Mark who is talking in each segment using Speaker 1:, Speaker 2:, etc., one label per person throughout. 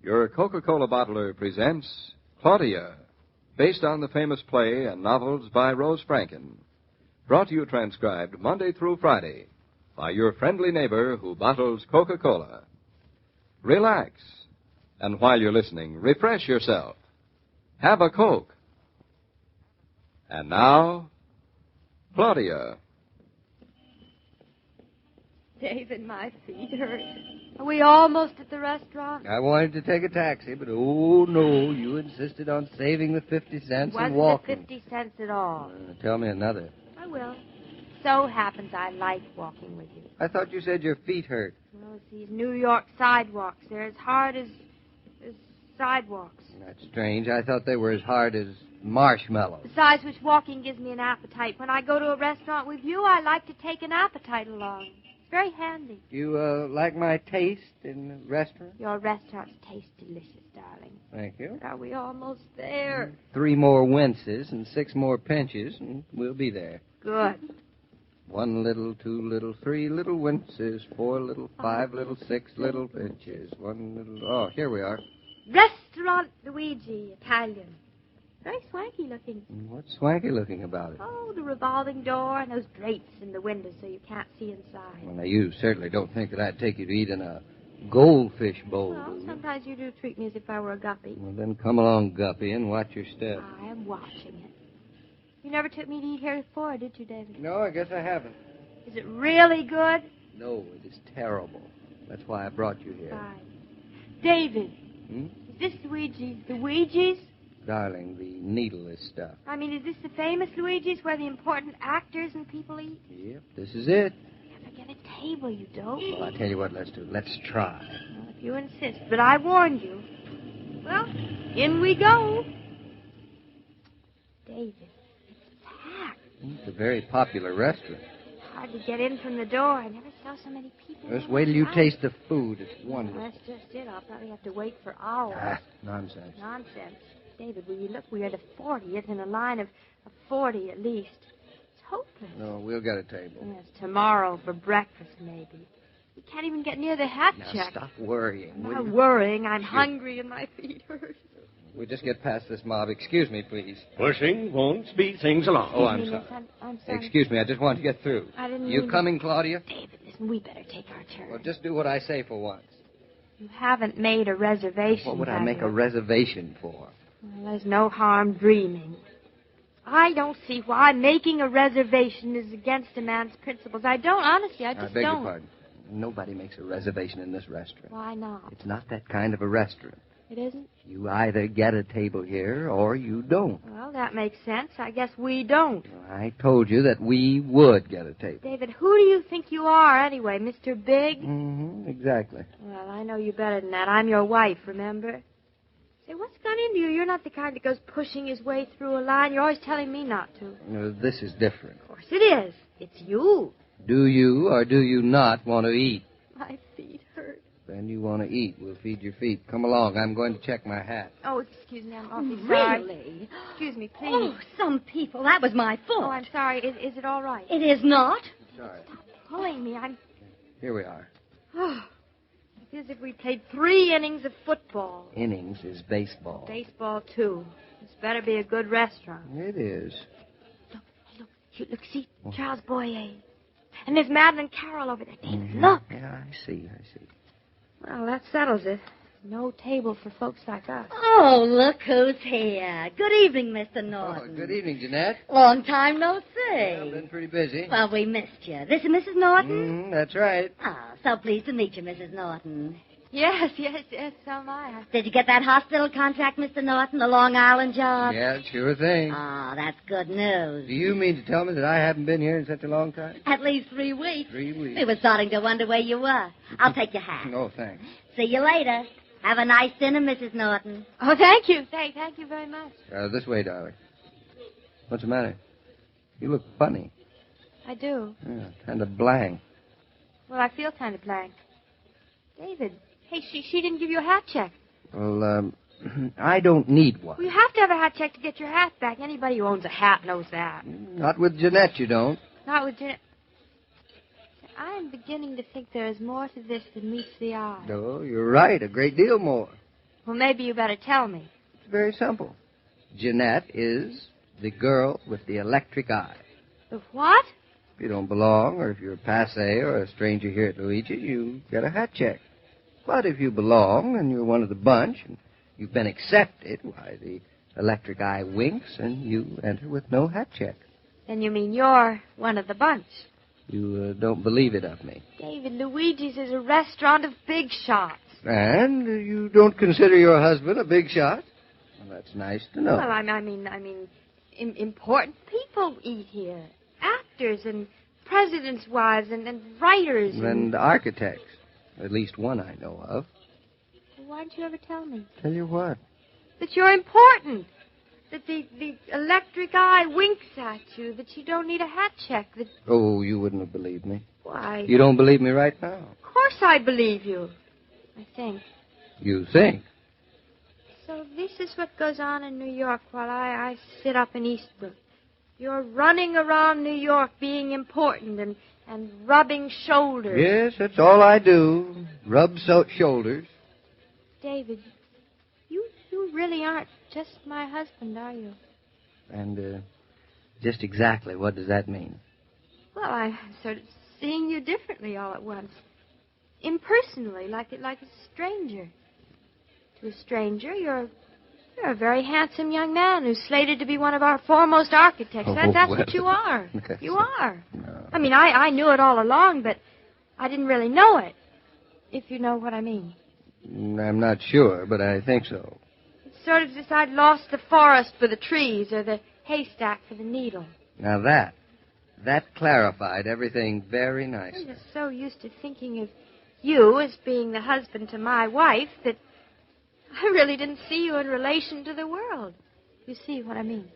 Speaker 1: Your Coca-Cola bottler presents Claudia, based on the famous play and novels by Rose Franken. Brought to you transcribed Monday through Friday by your friendly neighbor who bottles Coca-Cola. Relax, and while you're listening, refresh yourself. Have a Coke. And now, Claudia.
Speaker 2: David, my feet hurt. Are we almost at the restaurant?
Speaker 3: I wanted to take a taxi, but oh no, you insisted on saving the 50 cents and walking.
Speaker 2: Wasn't 50 cents at all.
Speaker 3: Tell me another.
Speaker 2: I will. So happens I like walking with you.
Speaker 3: I thought you said your feet hurt.
Speaker 2: Well, it's these New York sidewalks. They're as hard as sidewalks.
Speaker 3: That's strange. I thought they were as hard as marshmallows.
Speaker 2: Besides which, walking gives me an appetite. When I go to a restaurant with you, I like to take an appetite along. Very handy.
Speaker 3: You like my taste in the restaurant?
Speaker 2: Your restaurants taste delicious, darling.
Speaker 3: Thank you.
Speaker 2: But are we almost there?
Speaker 3: 3 more winces and 6 more pinches, and we'll be there.
Speaker 2: Good.
Speaker 3: 1 little, 2 little, 3 little winces, 4 little, 5 little, 6 little pinches. 1 little... Oh, here we are.
Speaker 2: Restaurant Luigi, Italian. Very swanky looking.
Speaker 3: What's swanky looking about it?
Speaker 2: Oh, the revolving door and those drapes in the windows so you can't see inside.
Speaker 3: Well, now, you certainly don't think that I'd take you to eat in a goldfish bowl.
Speaker 2: Well, sometimes you do treat me as if I were a guppy.
Speaker 3: Well, then come along, Guppy, and watch your step.
Speaker 2: I am watching it. You never took me to eat here before, did you, David?
Speaker 3: No, I guess I haven't.
Speaker 2: Is it really good?
Speaker 3: No, it is terrible. That's why I brought you here.
Speaker 2: Fine. David,
Speaker 3: Hmm?
Speaker 2: is this Luigi's? The Luigi's?
Speaker 3: Darling, the needleless stuff.
Speaker 2: I mean, is this the famous Luigi's where the important actors and people eat?
Speaker 3: Yep, this is it.
Speaker 2: Never get a table, you don't.
Speaker 3: Well, I'll tell you what, let's do. Let's try.
Speaker 2: Well, if you insist. But I warned you. Well, in we go. David, it's packed.
Speaker 3: It's a very popular restaurant.
Speaker 2: Hard to get in from the door. I never saw so many people.
Speaker 3: Just wait till you taste the food. It's wonderful.
Speaker 2: That's just it. I'll probably have to wait for hours.
Speaker 3: Nonsense.
Speaker 2: Nonsense. David, will you look? We are the 40th in a line of 40 at least. It's hopeless.
Speaker 3: No, we'll get a table.
Speaker 2: Yes, tomorrow for breakfast, maybe. We can't even get near the hat
Speaker 3: Now,
Speaker 2: check.
Speaker 3: stop worrying.
Speaker 2: I'm not worrying. I'm hungry and my feet hurt.
Speaker 3: We'll just get past this mob. Excuse me, please.
Speaker 4: Pushing won't speed things along.
Speaker 3: Oh, I'm
Speaker 2: Excuse me,
Speaker 3: sorry.
Speaker 2: miss, I'm sorry.
Speaker 3: Excuse me, I just wanted to get through.
Speaker 2: I didn't
Speaker 3: You
Speaker 2: mean
Speaker 3: coming, Claudia?
Speaker 2: David, listen, we better take our turn.
Speaker 3: Well, just do what I say for once.
Speaker 2: You haven't made a reservation.
Speaker 3: What would I
Speaker 2: have
Speaker 3: make
Speaker 2: you?
Speaker 3: a reservation for?
Speaker 2: Well, there's no harm dreaming. I don't see why making a reservation is against a man's principles. I don't, honestly, I just
Speaker 3: beg
Speaker 2: don't.
Speaker 3: your pardon. Nobody makes a reservation in this restaurant.
Speaker 2: Why not?
Speaker 3: It's not that kind of a restaurant.
Speaker 2: It isn't?
Speaker 3: You either get a table here or you don't.
Speaker 2: Well, that makes sense. I guess we don't.
Speaker 3: I told you that we would get a table.
Speaker 2: David, who do you think you are anyway, Mr. Big?
Speaker 3: Mm-hmm, exactly.
Speaker 2: Well, I know you better than that. I'm your wife, remember? Say, what's gone into you? You're not the kind that goes pushing his way through a line. You're always telling me not to.
Speaker 3: This is different.
Speaker 2: Of course it is. It's you.
Speaker 3: Do you or do you not want to eat?
Speaker 2: My feet hurt.
Speaker 3: Then you want to eat. We'll feed your feet. Come along. I'm going to check my hat.
Speaker 2: Oh, excuse me. I'm awfully sorry.
Speaker 5: Really?
Speaker 2: Excuse me, please.
Speaker 5: Oh, some people. That was my fault.
Speaker 2: Oh, I'm sorry. Is it all right?
Speaker 5: It is not.
Speaker 3: Sorry.
Speaker 2: Pulling me. I'm...
Speaker 3: Here we are.
Speaker 2: Oh, it feels as if we played 3 innings of football.
Speaker 3: Innings is baseball.
Speaker 2: Baseball, too. This better be a good restaurant.
Speaker 3: It is.
Speaker 2: Look, see? Charles Boyer. And there's Madeline Carroll over there. David, look.
Speaker 3: Yeah, I see.
Speaker 2: Well, that settles it. No table for folks like us.
Speaker 5: Oh, look who's here. Good evening, Mr. Naughton.
Speaker 3: Oh, good evening, Jeanette.
Speaker 5: Long time no see.
Speaker 3: I've been pretty busy.
Speaker 5: Well, we missed you. This is Mrs. Naughton?
Speaker 3: That's right.
Speaker 5: Ah, so pleased to meet you, Mrs. Naughton.
Speaker 2: Yes, so am I.
Speaker 5: Did you get that hospital contract, Mr. Naughton, the Long Island job?
Speaker 3: Yeah, sure thing.
Speaker 5: Oh, that's good news.
Speaker 3: Do you mean to tell me that I haven't been here in such a long time?
Speaker 5: At least 3 weeks.
Speaker 3: 3 weeks.
Speaker 5: We were starting to wonder where you were. I'll take your hat.
Speaker 3: No, thanks.
Speaker 5: See you later. Have a nice dinner, Mrs. Naughton.
Speaker 2: Oh, thank you. Thank you very much.
Speaker 3: This way, darling. What's the matter? You look funny.
Speaker 2: I do.
Speaker 3: Yeah, kind of blank.
Speaker 2: Well, I feel kind of blank. David, hey, she didn't give you a hat check.
Speaker 3: Well, I don't need one.
Speaker 2: Well, you have to have a hat check to get your hat back. Anybody who owns a hat knows that.
Speaker 3: Not with Jeanette, you don't.
Speaker 2: Not with Jeanette. I am beginning to think there is more to this than meets the eye.
Speaker 3: No, you're right. A great deal more.
Speaker 2: Well, maybe you better tell me.
Speaker 3: It's very simple. Jeanette is the girl with the electric eye.
Speaker 2: The what?
Speaker 3: If you don't belong, or if you're passé or a stranger here at Luigi, you get a hat check. But if you belong and you're one of the bunch and you've been accepted, why, the electric eye winks and you enter with no hat check.
Speaker 2: Then you mean you're one of the bunch.
Speaker 3: You don't believe it of me.
Speaker 2: David, Luigi's is a restaurant of big shots.
Speaker 3: And you don't consider your husband a big shot? Well, that's nice to know.
Speaker 2: Well, I mean, important people eat here. Actors and presidents' wives and writers.
Speaker 3: And architects. At least one I know of.
Speaker 2: Well, why didn't you ever tell me?
Speaker 3: Tell you what?
Speaker 2: That you're important. That the electric eye winks at you. That you don't need a hat check. That...
Speaker 3: Oh, you wouldn't have believed me.
Speaker 2: Why?
Speaker 3: You don't believe me right now?
Speaker 2: Of course I believe you. I think.
Speaker 3: You think?
Speaker 2: So this is what goes on in New York while I sit up in Eastbrook. You're running around New York being important and rubbing shoulders.
Speaker 3: Yes, that's all I do. Rub shoulders.
Speaker 2: David, you really aren't just my husband, are you?
Speaker 3: And just exactly what does that mean?
Speaker 2: Well, I'm sort of seeing you differently all at once. Impersonally, like a stranger. To a stranger, you're a very handsome young man who's slated to be one of our foremost architects. That's what you are. You are.
Speaker 3: No.
Speaker 2: I mean, I knew it all along, but I didn't really know it, if you know what I mean.
Speaker 3: I'm not sure, but I think so.
Speaker 2: It's sort of as if I'd lost the forest for the trees or the haystack for the needle.
Speaker 3: Now that clarified everything very nicely.
Speaker 2: I'm just so used to thinking of you as being the husband to my wife that I really didn't see you in relation to the world. You see what I mean?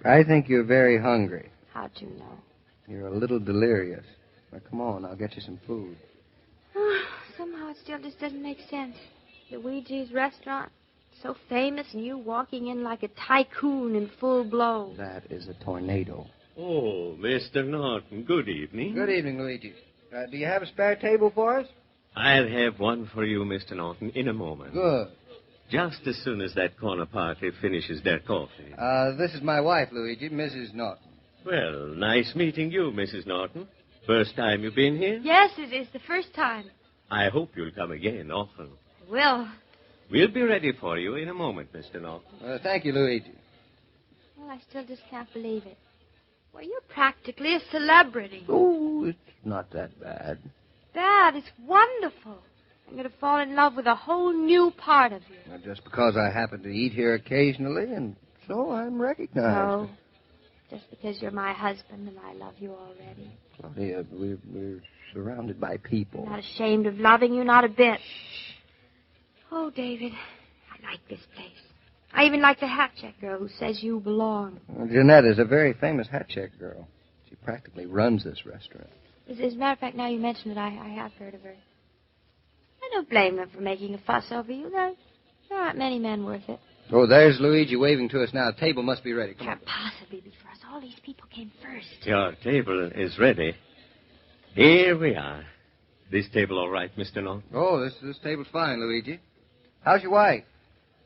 Speaker 3: I think you're very hungry.
Speaker 2: How'd you know?
Speaker 3: You're a little delirious. Now, come on, I'll get you some food.
Speaker 2: Somehow it still just doesn't make sense. Luigi's restaurant, so famous, and you walking in like a tycoon in full blow.
Speaker 3: That is a tornado.
Speaker 4: Oh, Mr. Naughton, good evening.
Speaker 3: Good evening, Luigi. Do you have a spare table for us?
Speaker 4: I'll have one for you, Mr. Naughton, in a moment.
Speaker 3: Good.
Speaker 4: Just as soon as that corner party finishes their coffee.
Speaker 3: This is my wife, Luigi, Mrs. Naughton.
Speaker 4: Well, nice meeting you, Mrs. Naughton. First time you've been here?
Speaker 2: Yes, it is the first time.
Speaker 4: I hope you'll come again often.
Speaker 2: I will.
Speaker 4: We'll be ready for you in a moment, Mr. Naughton.
Speaker 3: Thank you, Luigi.
Speaker 2: Well, I still just can't believe it. Well, you're practically a celebrity.
Speaker 3: Oh, it's not that bad.
Speaker 2: Bad. It's wonderful. I'm going to fall in love with a whole new part of you.
Speaker 3: Well, just because I happen to eat here occasionally, and so I'm recognized.
Speaker 2: No. Just because you're my husband and I love you already.
Speaker 3: Claudia, we're surrounded by people.
Speaker 2: I'm not ashamed of loving you, not a bit. Oh, David, I like this place. I even like the hat check girl who says you belong.
Speaker 3: Well, Jeanette is a very famous hat check girl. She practically runs this restaurant.
Speaker 2: As a matter of fact, now you mention it, I have heard of her. I don't blame them for making a fuss over you. There aren't many men worth it.
Speaker 3: Oh, there's Luigi waving to us now. The table must be ready. Come on.
Speaker 2: Can't possibly be for us. All these people came first.
Speaker 4: Your table is ready. Here we are. This table all right, Mr. Naughton?
Speaker 3: Oh, this table's fine, Luigi. How's your wife?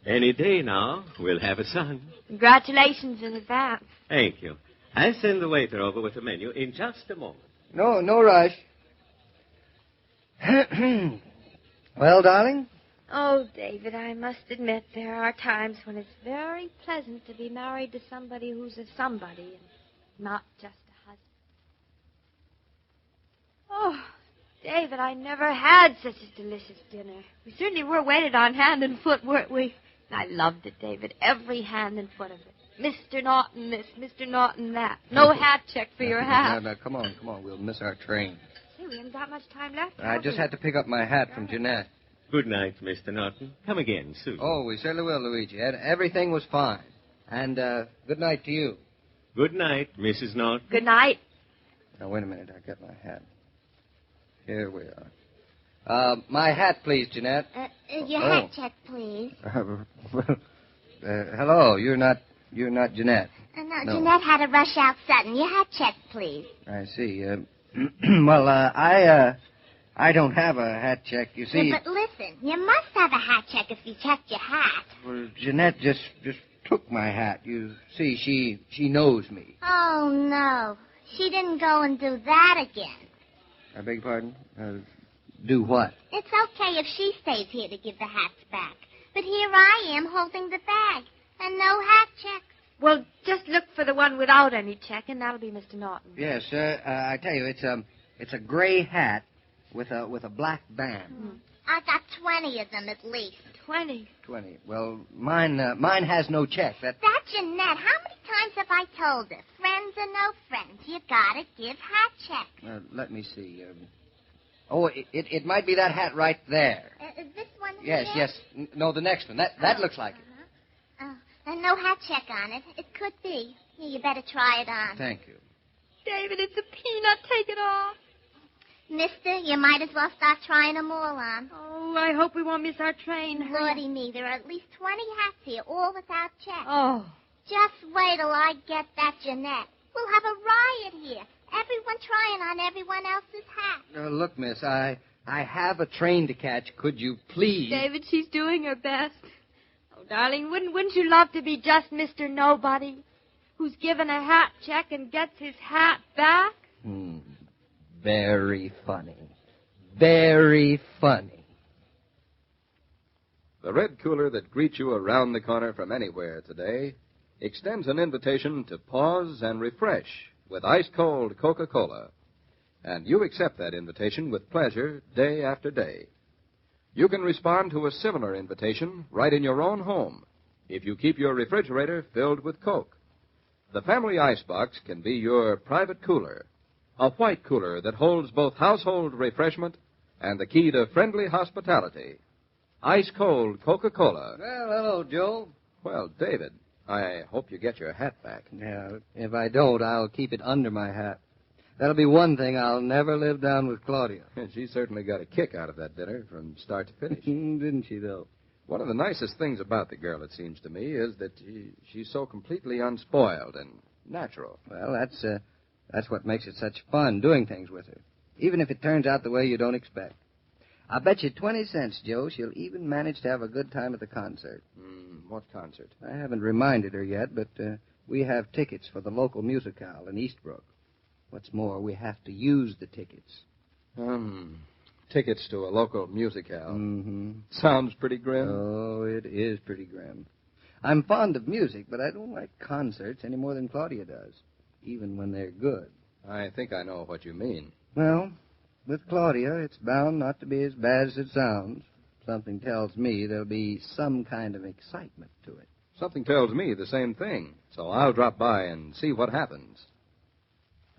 Speaker 4: Any day now, we'll have a son.
Speaker 2: Congratulations in advance.
Speaker 4: Thank you. I'll send the waiter over with the menu in just a moment.
Speaker 3: No rush. Well, darling?
Speaker 2: Oh, David, I must admit there are times when it's very pleasant to be married to somebody who's a somebody and not just a husband. Oh, David, I never had such a delicious dinner. We certainly were waited on hand and foot, weren't we? I loved it, David, every hand and foot of it. Mr. Naughton this, Mr. Naughton that. No hat check for your hat.
Speaker 3: No, come on. We'll miss our train.
Speaker 2: Hey, we haven't got much time left.
Speaker 3: I just had to pick up my hat from Jeanette.
Speaker 4: Good night, Mr. Naughton. Come again soon.
Speaker 3: Oh, we certainly will, Luigi. And everything was fine. And good night to you.
Speaker 4: Good night, Mrs. Naughton.
Speaker 2: Good night.
Speaker 3: Now, wait a minute. I'll get my hat. Here we are. My hat, please, Jeanette.
Speaker 5: Your hat check, please.
Speaker 3: Hello. You're not Jeanette.
Speaker 5: No, Jeanette had to rush out sudden. Your hat check, please.
Speaker 3: I see. Well, I I don't have a hat check, you see.
Speaker 5: Yeah, but listen, you must have a hat check if you checked your hat.
Speaker 3: Well, Jeanette just took my hat. You see, she knows me.
Speaker 5: Oh, no. She didn't go and do that again.
Speaker 3: I beg your pardon? Do what?
Speaker 5: It's okay if she stays here to give the hats back. But here I am holding the bag. And no hat checks.
Speaker 2: Well, just look for the one without any check, and that'll be Mr. Naughton.
Speaker 3: Yes, I tell you, it's a gray hat with a black band.
Speaker 5: I got 20 of them at least.
Speaker 2: 20.
Speaker 3: 20. Well, mine has no check.
Speaker 5: That's Jeanette. How many times have I told her? Friends or no friends, you gotta give hat checks.
Speaker 3: Let me see. It might be that hat right there.
Speaker 5: Is this one
Speaker 3: Yes,
Speaker 5: here?
Speaker 3: yes. No, the next one. That looks like it.
Speaker 5: And no hat check on it. It could be. Here, you better try it on.
Speaker 3: Thank you.
Speaker 2: David, it's a peanut. Take it off.
Speaker 5: Mister, you might as well start trying them all on.
Speaker 2: Oh, I hope we won't miss our train.
Speaker 5: Lordy me, there are at least 20 hats here, all without check.
Speaker 2: Oh.
Speaker 5: Just wait till I get that Jeanette. We'll have a riot here. Everyone trying on everyone else's hat.
Speaker 3: Look, miss, I have a train to catch. Could you please?
Speaker 2: David, she's doing her best. Oh, darling, wouldn't you love to be just Mr. Nobody, who's given a hat check and gets his hat back?
Speaker 3: Very funny. Very funny.
Speaker 1: The red cooler that greets you around the corner from anywhere today extends an invitation to pause and refresh with ice-cold Coca-Cola. And you accept that invitation with pleasure day after day. You can respond to a similar invitation right in your own home if you keep your refrigerator filled with Coke. The family icebox can be your private cooler, a white cooler that holds both household refreshment and the key to friendly hospitality. Ice-cold Coca-Cola.
Speaker 3: Well, hello, Joe.
Speaker 1: Well, David, I hope you get your hat back.
Speaker 3: Yeah, if I don't, I'll keep it under my hat. That'll be one thing I'll never live down with Claudia.
Speaker 1: She certainly got a kick out of that dinner from start to finish.
Speaker 3: Didn't she, though?
Speaker 1: One of the nicest things about the girl, it seems to me, is that she's so completely unspoiled and natural.
Speaker 3: Well, that's what makes it such fun, doing things with her, even if it turns out the way you don't expect. I'll bet you 20 cents, Joe, she'll even manage to have a good time at the concert.
Speaker 1: What concert?
Speaker 3: I haven't reminded her yet, but we have tickets for the local musicale in Eastbrook. What's more, we have to use the tickets.
Speaker 1: Tickets to a local musicale.
Speaker 3: Mm-hmm.
Speaker 1: Sounds pretty grim.
Speaker 3: Oh, it is pretty grim. I'm fond of music, but I don't like concerts any more than Claudia does, even when they're good.
Speaker 1: I think I know what you mean.
Speaker 3: Well, with Claudia, it's bound not to be as bad as it sounds. Something tells me there'll be some kind of excitement to it.
Speaker 1: Something tells me the same thing, so I'll drop by and see what happens.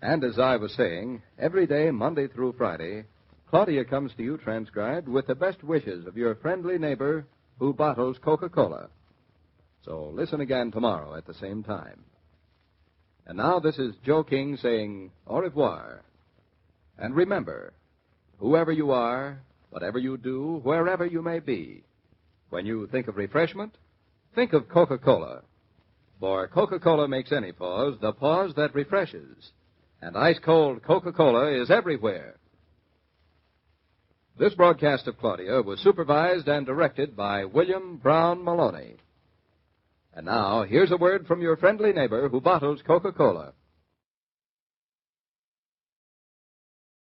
Speaker 1: And as I was saying, every day, Monday through Friday, Claudia comes to you transcribed with the best wishes of your friendly neighbor who bottles Coca-Cola. So listen again tomorrow at the same time. And now this is Joe King saying au revoir. And remember, whoever you are, whatever you do, wherever you may be, when you think of refreshment, think of Coca-Cola. For Coca-Cola makes any pause the pause that refreshes. And ice-cold Coca-Cola is everywhere. This broadcast of Claudia was supervised and directed by William Brown Meloney. And now, here's a word from your friendly neighbor who bottles Coca-Cola.